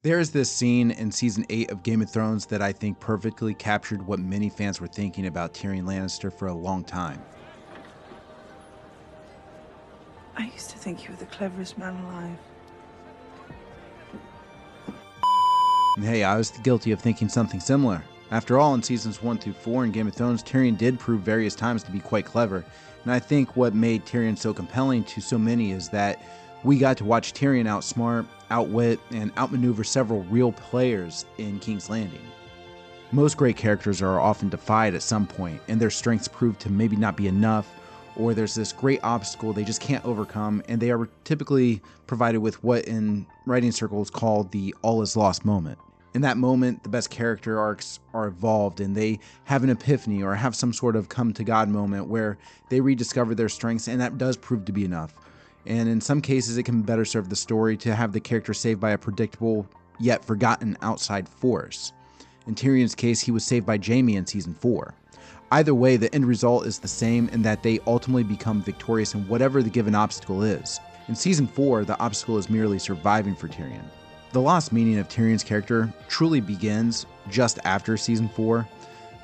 There's this scene in season 8 of Game of Thrones that I think perfectly captured what many fans were thinking about Tyrion Lannister for a long time. I used to think you were the cleverest man alive. And hey, I was guilty of thinking something similar. After all, in seasons 1 through 4 in Game of Thrones, Tyrion did prove various times to be quite clever, and I think what made Tyrion so compelling to so many is that we got to watch Tyrion outsmart, outwit, and outmaneuver several real players in King's Landing. Most great characters are often defied at some point, and their strengths prove to maybe not be enough, or there's this great obstacle they just can't overcome, and they are typically provided with what in writing circles called the all is lost moment. In that moment, the best character arcs are evolved and they have an epiphany or have some sort of come to God moment where they rediscover their strengths, and that does prove to be enough. And in some cases, it can better serve the story to have the character saved by a predictable yet forgotten outside force. In Tyrion's case, he was saved by Jaime in season 4. Either way, the end result is the same in that they ultimately become victorious in whatever the given obstacle is. In season 4, the obstacle is merely surviving for Tyrion. The lost meaning of Tyrion's character truly begins just after season 4,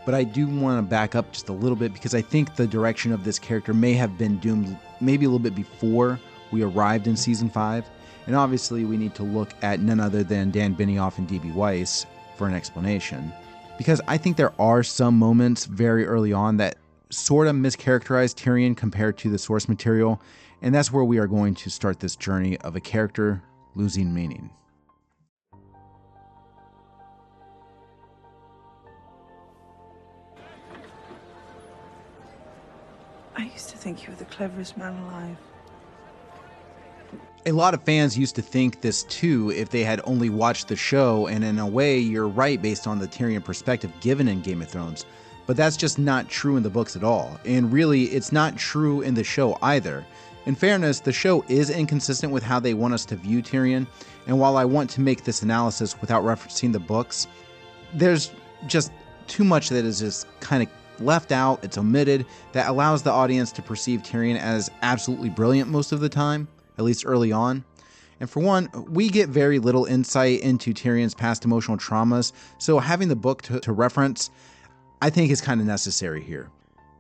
but I do want to back up just a little bit because I think the direction of this character may have been doomed maybe a little bit before we arrived in season 5, and obviously we need to look at none other than Dan Benioff and D.B. Weiss for an explanation, because I think there are some moments very early on that sort of mischaracterize Tyrion compared to the source material, and that's where we are going to start this journey of a character losing meaning. I used to think you were the cleverest man alive. A lot of fans used to think this too if they had only watched the show, and in a way you're right based on the Tyrion perspective given in Game of Thrones, but that's just not true in the books at all, and really it's not true in the show either. In fairness, the show is inconsistent with how they want us to view Tyrion, and while I want to make this analysis without referencing the books, there's just too much that is just kind of left out, it's omitted, that allows the audience to perceive Tyrion as absolutely brilliant most of the time, at least early on. And for one, we get very little insight into Tyrion's past emotional traumas, so having the book to reference, I think is kind of necessary here.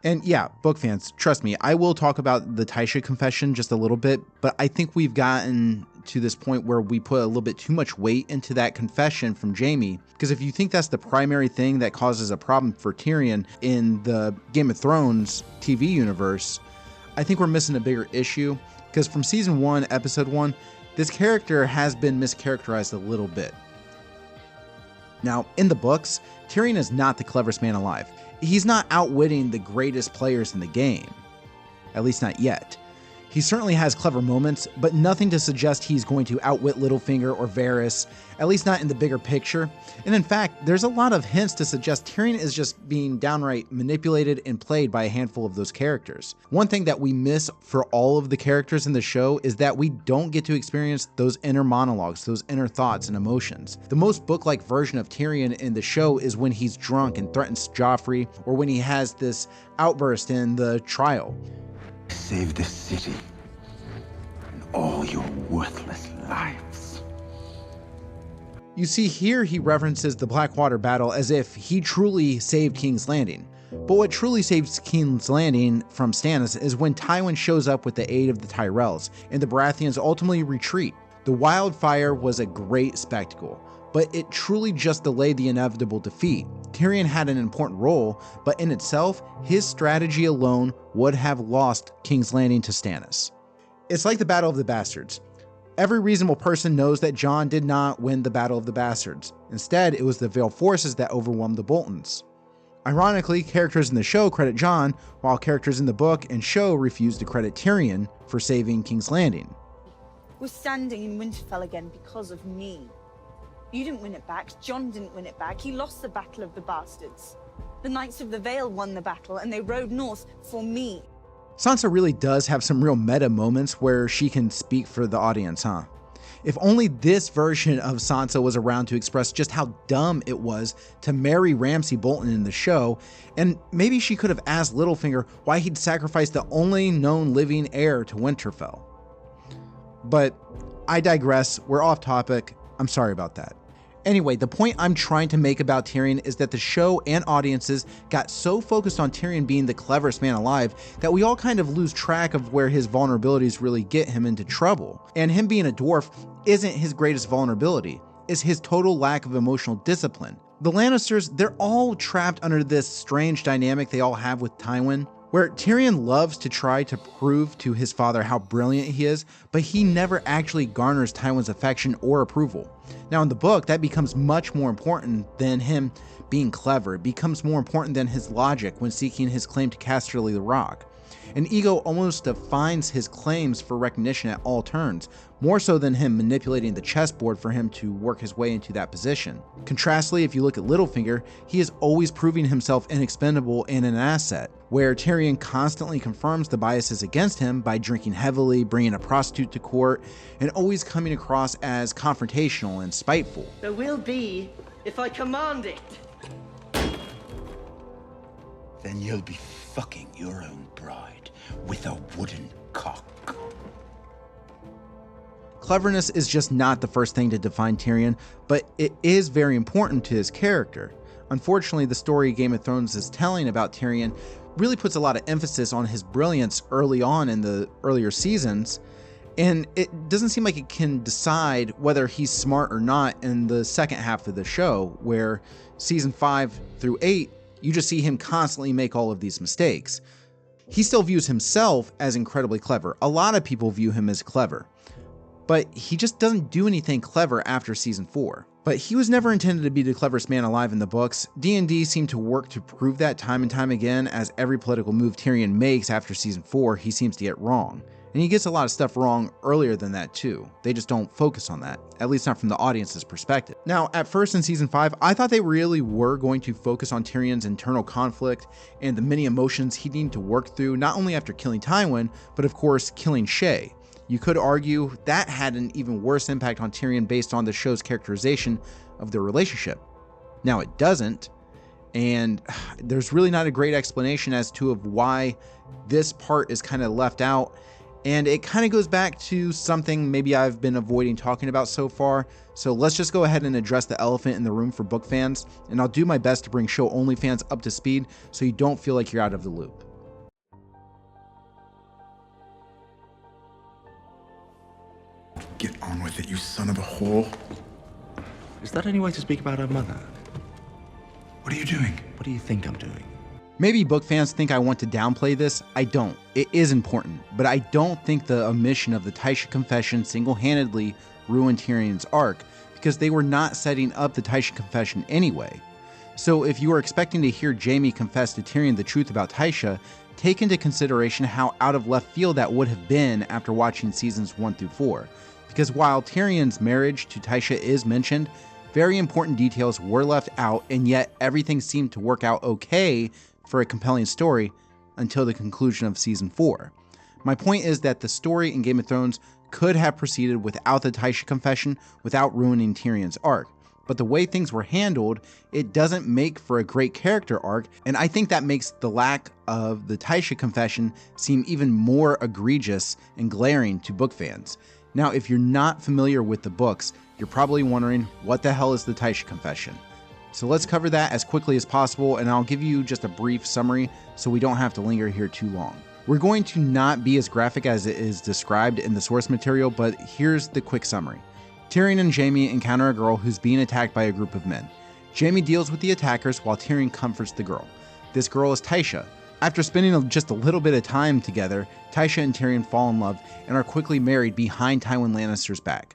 And yeah, book fans, trust me, I will talk about the Tysha confession just a little bit, but I think we've gotten to this point where we put a little bit too much weight into that confession from Jaime, because if you think that's the primary thing that causes a problem for Tyrion in the Game of Thrones TV universe, I think we're missing a bigger issue, because from season 1, episode 1, this character has been mischaracterized a little bit. Now, in the books, Tyrion is not the cleverest man alive. He's not outwitting the greatest players in the game. At least not yet. He certainly has clever moments, but nothing to suggest he's going to outwit Littlefinger or Varys, at least not in the bigger picture. And in fact, there's a lot of hints to suggest Tyrion is just being downright manipulated and played by a handful of those characters. One thing that we miss for all of the characters in the show is that we don't get to experience those inner monologues, those inner thoughts and emotions. The most book-like version of Tyrion in the show is when he's drunk and threatens Joffrey, or when he has this outburst in the trial. Save this city and all your worthless lives. You see, here he references the Blackwater battle as if he truly saved King's Landing. But what truly saves King's Landing from Stannis is when Tywin shows up with the aid of the Tyrells, and the Baratheons ultimately retreat. The wildfire was a great spectacle, but it truly just delayed the inevitable defeat. Tyrion had an important role, but in itself, his strategy alone would have lost King's Landing to Stannis. It's like the Battle of the Bastards. Every reasonable person knows that Jon did not win the Battle of the Bastards. Instead, it was the Vale forces that overwhelmed the Boltons. Ironically, characters in the show credit Jon, while characters in the book and show refuse to credit Tyrion for saving King's Landing. We're standing in Winterfell again because of me. You didn't win it back, Jon didn't win it back, he lost the Battle of the Bastards. The Knights of the Vale won the battle and they rode north for me. Sansa really does have some real meta moments where she can speak for the audience, huh? If only this version of Sansa was around to express just how dumb it was to marry Ramsay Bolton in the show, and maybe she could have asked Littlefinger why he'd sacrificed the only known living heir to Winterfell. But I digress, we're off topic, I'm sorry about that. Anyway, the point I'm trying to make about Tyrion is that the show and audiences got so focused on Tyrion being the cleverest man alive that we all kind of lose track of where his vulnerabilities really get him into trouble. And him being a dwarf isn't his greatest vulnerability, it's his total lack of emotional discipline. The Lannisters, they're all trapped under this strange dynamic they all have with Tywin, where Tyrion loves to try to prove to his father how brilliant he is, but he never actually garners Tywin's affection or approval. Now in the book, that becomes much more important than him being clever. It becomes more important than his logic when seeking his claim to Casterly the Rock. And ego almost defines his claims for recognition at all turns, more so than him manipulating the chessboard for him to work his way into that position. Contrastly, if you look at Littlefinger, he is always proving himself inexpendable and an asset, where Tyrion constantly confirms the biases against him by drinking heavily, bringing a prostitute to court, and always coming across as confrontational and spiteful. There will be if I command it. Then you'll be fucking your own bride with a wooden cock. Cleverness is just not the first thing to define Tyrion, but it is very important to his character. Unfortunately, the story Game of Thrones is telling about Tyrion really puts a lot of emphasis on his brilliance early on in the earlier seasons, and it doesn't seem like it can decide whether he's smart or not in the second half of the show, where season 5 through 8, you just see him constantly make all of these mistakes. He still views himself as incredibly clever. A lot of people view him as clever, but he just doesn't do anything clever after season 4. But he was never intended to be the cleverest man alive in the books. D&D seemed to work to prove that time and time again, as every political move Tyrion makes after season 4, he seems to get wrong. And he gets a lot of stuff wrong earlier than that too. They just don't focus on that, at least not from the audience's perspective. Now, at first in season 5, I thought they really were going to focus on Tyrion's internal conflict and the many emotions he needed to work through, not only after killing Tywin, but of course killing Shay. You could argue that had an even worse impact on Tyrion based on the show's characterization of their relationship. Now it doesn't, and there's really not a great explanation as to of why this part is kind of left out, and it kind of goes back to something maybe I've been avoiding talking about so far. So let's just go ahead and address the elephant in the room for book fans, and I'll do my best to bring show-only fans up to speed so you don't feel like you're out of the loop. Get on with it, you son of a whore. Is that any way to speak about her mother? What are you doing? What do you think I'm doing? Maybe book fans think I want to downplay this. I don't. It is important, but I don't think the omission of the Tysha confession single-handedly ruined Tyrion's arc, because they were not setting up the Tysha confession anyway. So if you are expecting to hear Jaime confess to Tyrion the truth about Tysha, take into consideration how out of left field that would have been after watching seasons 1 through 4. Because while Tyrion's marriage to Tysha is mentioned, very important details were left out, and yet everything seemed to work out okay for a compelling story until the conclusion of season 4. My point is that the story in Game of Thrones could have proceeded without the Tysha confession without ruining Tyrion's arc. But the way things were handled, it doesn't make for a great character arc, and I think that makes the lack of the Tysha confession seem even more egregious and glaring to book fans. Now, if you're not familiar with the books, you're probably wondering, what the hell is the Tysha confession? So let's cover that as quickly as possible, and I'll give you just a brief summary so we don't have to linger here too long. We're going to not be as graphic as it is described in the source material, but here's the quick summary. Tyrion and Jaime encounter a girl who's being attacked by a group of men. Jaime deals with the attackers while Tyrion comforts the girl. This girl is Tysha. After spending just a little bit of time together, Tysha and Tyrion fall in love and are quickly married behind Tywin Lannister's back.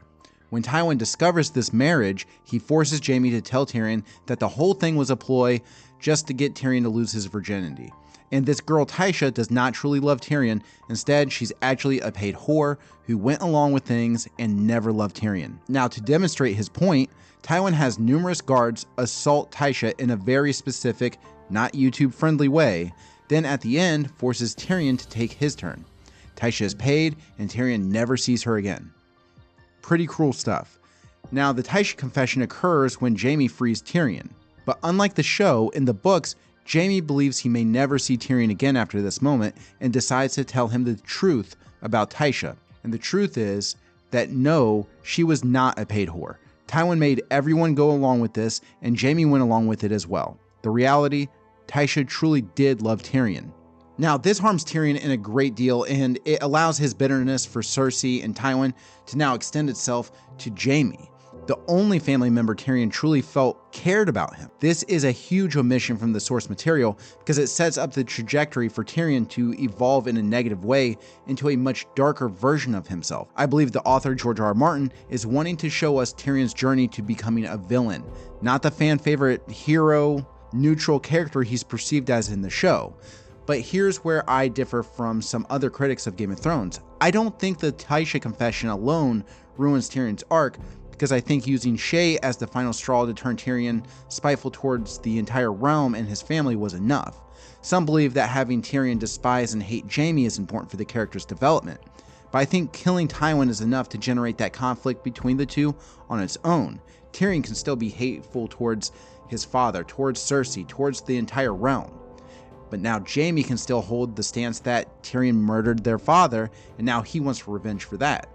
When Tywin discovers this marriage, he forces Jaime to tell Tyrion that the whole thing was a ploy just to get Tyrion to lose his virginity. And this girl Tysha does not truly love Tyrion. Instead, she's actually a paid whore who went along with things and never loved Tyrion. Now, to demonstrate his point, Tywin has numerous guards assault Tysha in a very specific, not YouTube-friendly way, then at the end forces Tyrion to take his turn. Tysha is paid, and Tyrion never sees her again. Pretty cruel stuff. Now, the Tysha confession occurs when Jaime frees Tyrion. But unlike the show, in the books, Jaime believes he may never see Tyrion again after this moment and decides to tell him the truth about Tysha. And the truth is that no, she was not a paid whore. Tywin made everyone go along with this, and Jaime went along with it as well. The reality, Tysha truly did love Tyrion. Now, this harms Tyrion in a great deal, and it allows his bitterness for Cersei and Tywin to now extend itself to Jaime, the only family member Tyrion truly felt cared about him. This is a huge omission from the source material because it sets up the trajectory for Tyrion to evolve in a negative way into a much darker version of himself. I believe the author George R.R. Martin is wanting to show us Tyrion's journey to becoming a villain, not the fan favorite hero, neutral character he's perceived as in the show. But here's where I differ from some other critics of Game of Thrones. I don't think the Tysha confession alone ruins Tyrion's arc, because I think using Shay as the final straw to turn Tyrion spiteful towards the entire realm and his family was enough. Some believe that having Tyrion despise and hate Jaime is important for the character's development, but I think killing Tywin is enough to generate that conflict between the two on its own. Tyrion can still be hateful towards his father, towards Cersei, towards the entire realm. But now Jaime can still hold the stance that Tyrion murdered their father, and now he wants revenge for that.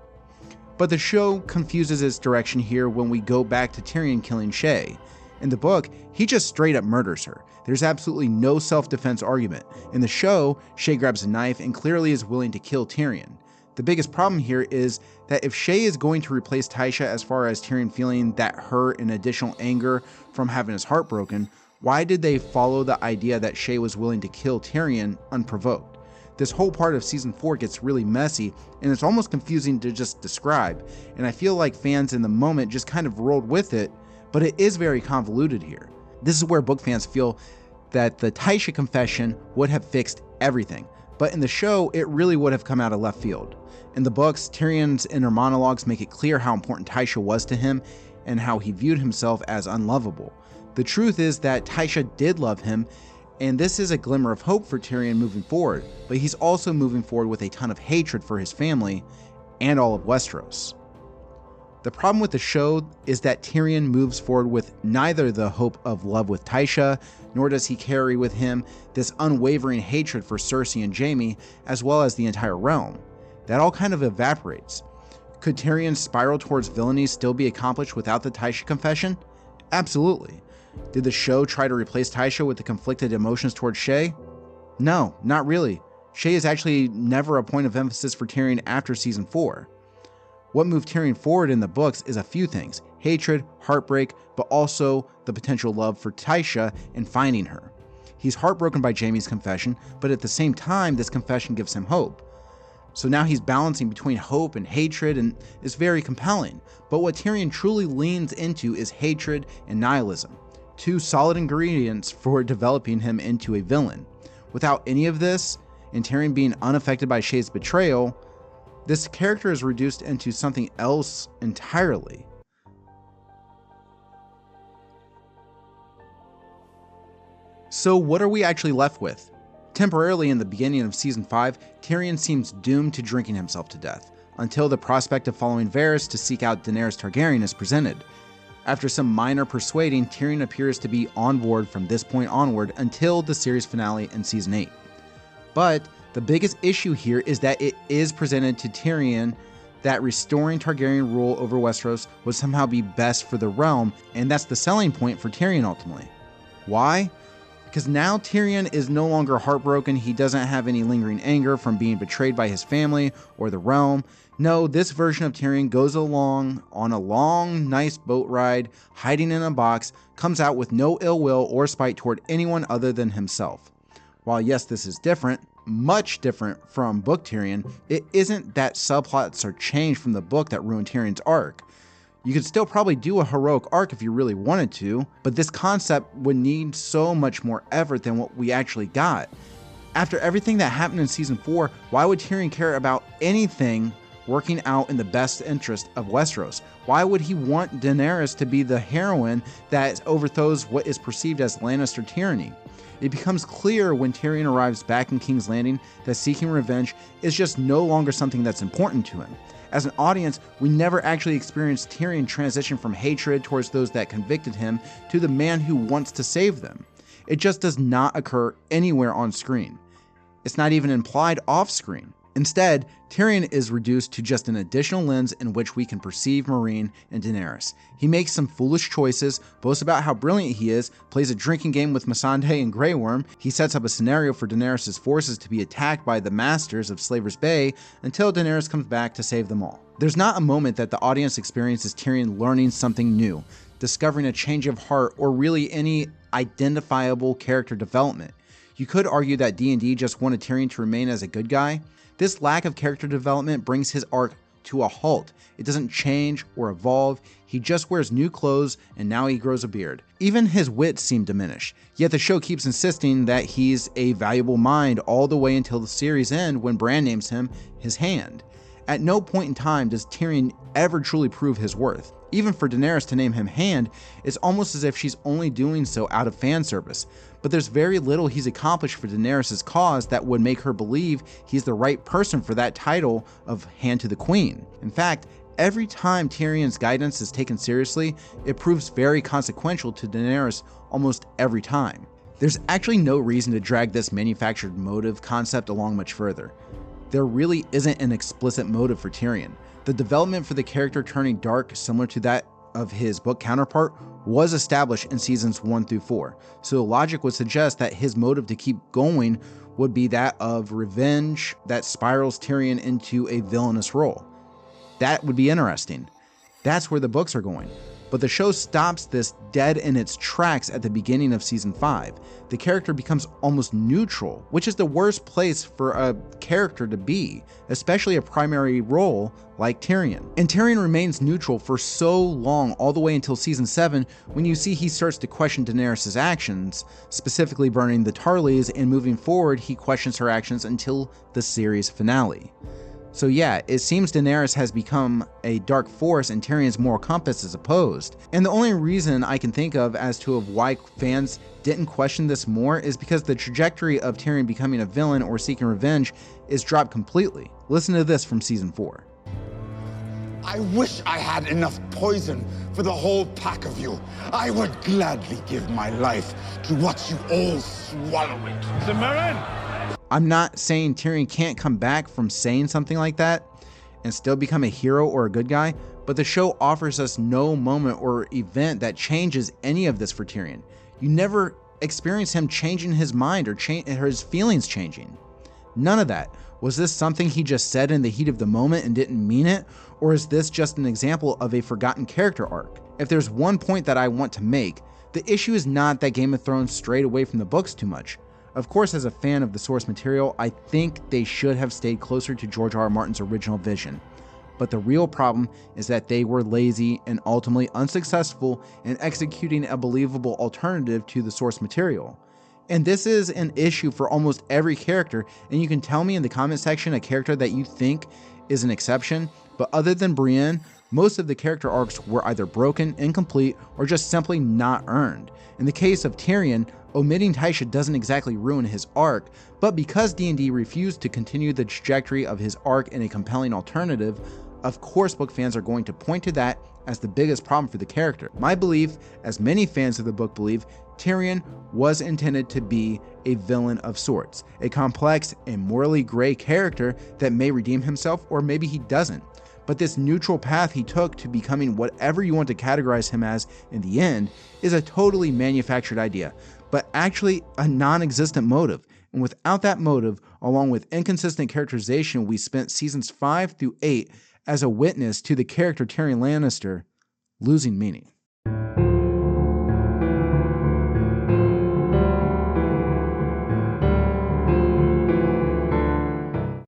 But the show confuses its direction here when we go back to Tyrion killing Shay. In the book, he just straight up murders her. There's absolutely no self-defense argument. In the show, Shay grabs a knife and clearly is willing to kill Tyrion. The biggest problem here is that if Shay is going to replace Tysha as far as Tyrion feeling that hurt and additional anger from having his heart broken, why did they follow the idea that Shay was willing to kill Tyrion unprovoked? This whole part of season 4 gets really messy, and it's almost confusing to just describe, and I feel like fans in the moment just kind of rolled with it, but it is very convoluted here. This is where book fans feel that the Tysha confession would have fixed everything, but in the show, it really would have come out of left field. In the books, Tyrion's inner monologues make it clear how important Tysha was to him and how he viewed himself as unlovable. The truth is that Tysha did love him, and this is a glimmer of hope for Tyrion moving forward, but he's also moving forward with a ton of hatred for his family and all of Westeros. The problem with the show is that Tyrion moves forward with neither the hope of love with Tysha, nor does he carry with him this unwavering hatred for Cersei and Jaime, as well as the entire realm. That all kind of evaporates. Could Tyrion's spiral towards villainy still be accomplished without the Tysha confession? Absolutely. Did the show try to replace Tysha with the conflicted emotions towards Shay? No, not really. Shay is actually never a point of emphasis for Tyrion after season 4. What moved Tyrion forward in the books is a few things: hatred, heartbreak, but also the potential love for Tysha and finding her. He's heartbroken by Jaime's confession, but at the same time, this confession gives him hope. So now he's balancing between hope and hatred, and it's very compelling. But what Tyrion truly leans into is hatred and nihilism, two solid ingredients for developing him into a villain. Without any of this, and Tyrion being unaffected by Shay's betrayal, this character is reduced into something else entirely. So what are we actually left with? Temporarily in the beginning of season 5, Tyrion seems doomed to drinking himself to death, until the prospect of following Varys to seek out Daenerys Targaryen is presented. After some minor persuading, Tyrion appears to be on board from this point onward until the series finale in season 8. But the biggest issue here is that it is presented to Tyrion that restoring Targaryen rule over Westeros would somehow be best for the realm, and that's the selling point for Tyrion ultimately. Why? Because now Tyrion is no longer heartbroken. He doesn't have any lingering anger from being betrayed by his family or the realm. No, this version of Tyrion goes along on a long, nice boat ride, hiding in a box, comes out with no ill will or spite toward anyone other than himself. While yes, this is different, much different from book Tyrion, it isn't that subplots are changed from the book that ruined Tyrion's arc. You could still probably do a heroic arc if you really wanted to, but this concept would need so much more effort than what we actually got. After everything that happened in season 4, why would Tyrion care about anything working out in the best interest of Westeros? Why would he want Daenerys to be the heroine that overthrows what is perceived as Lannister tyranny? It becomes clear when Tyrion arrives back in King's Landing that seeking revenge is just no longer something that's important to him. As an audience, we never actually experienced Tyrion transition from hatred towards those that convicted him to the man who wants to save them. It just does not occur anywhere on screen. It's not even implied off screen. Instead, Tyrion is reduced to just an additional lens in which we can perceive Meereen and Daenerys. He makes some foolish choices, boasts about how brilliant he is, plays a drinking game with Missandei and Grey Worm, he sets up a scenario for Daenerys' forces to be attacked by the Masters of Slaver's Bay until Daenerys comes back to save them all. There's not a moment that the audience experiences Tyrion learning something new, discovering a change of heart, or really any identifiable character development. You could argue that D&D just wanted Tyrion to remain as a good guy. This lack of character development brings his arc to a halt. It doesn't change or evolve. He just wears new clothes and now he grows a beard. Even his wits seem diminished, yet the show keeps insisting that he's a valuable mind all the way until the series end when Bran names him his hand. At no point in time does Tyrion ever truly prove his worth. Even for Daenerys to name him Hand, it's almost as if she's only doing so out of fan service. But there's very little he's accomplished for Daenerys' cause that would make her believe he's the right person for that title of Hand to the Queen. In fact, every time Tyrion's guidance is taken seriously, it proves very consequential to Daenerys almost every time. There's actually no reason to drag this manufactured motive concept along much further. There really isn't an explicit motive for Tyrion. The development for the character turning dark, similar to that of his book counterpart, was established in seasons 1 through 4, so logic would suggest that his motive to keep going would be that of revenge that spirals Tyrion into a villainous role. That would be interesting. That's where the books are going. But the show stops this dead in its tracks at the beginning of season 5. The character becomes almost neutral, which is the worst place for a character to be, especially a primary role like Tyrion. And Tyrion remains neutral for so long, all the way until season 7, when you see he starts to question Daenerys' actions, specifically burning the Tarleys, and moving forward he questions her actions until the series finale. So yeah, it seems Daenerys has become a dark force and Tyrion's moral compass is opposed. And the only reason I can think of as to why fans didn't question this more is because the trajectory of Tyrion becoming a villain or seeking revenge is dropped completely. Listen to this from season 4. I wish I had enough poison for the whole pack of you. I would gladly give my life to watch you all swallow it. I'm not saying Tyrion can't come back from saying something like that and still become a hero or a good guy, but the show offers us no moment or event that changes any of this for Tyrion. You never experience him changing his mind or his feelings changing. None of that. Was this something he just said in the heat of the moment and didn't mean it? Or is this just an example of a forgotten character arc? If there's one point that I want to make, the issue is not that Game of Thrones strayed away from the books too much. Of course, as a fan of the source material, I think they should have stayed closer to George R.R. Martin's original vision. But the real problem is that they were lazy and ultimately unsuccessful in executing a believable alternative to the source material. And this is an issue for almost every character, and you can tell me in the comment section a character that you think is an exception, but other than Brienne, most of the character arcs were either broken, incomplete, or just simply not earned. In the case of Tyrion, omitting Tysha doesn't exactly ruin his arc, but because D&D refused to continue the trajectory of his arc in a compelling alternative, of course book fans are going to point to that as the biggest problem for the character. My belief, as many fans of the book believe, Tyrion was intended to be a villain of sorts, a complex and morally gray character that may redeem himself or maybe he doesn't. But this neutral path he took to becoming whatever you want to categorize him as in the end is a totally manufactured idea, but actually a non-existent motive. And without that motive, along with inconsistent characterization, we spent seasons 5 through 8 as a witness to the character Tyrion Lannister losing meaning.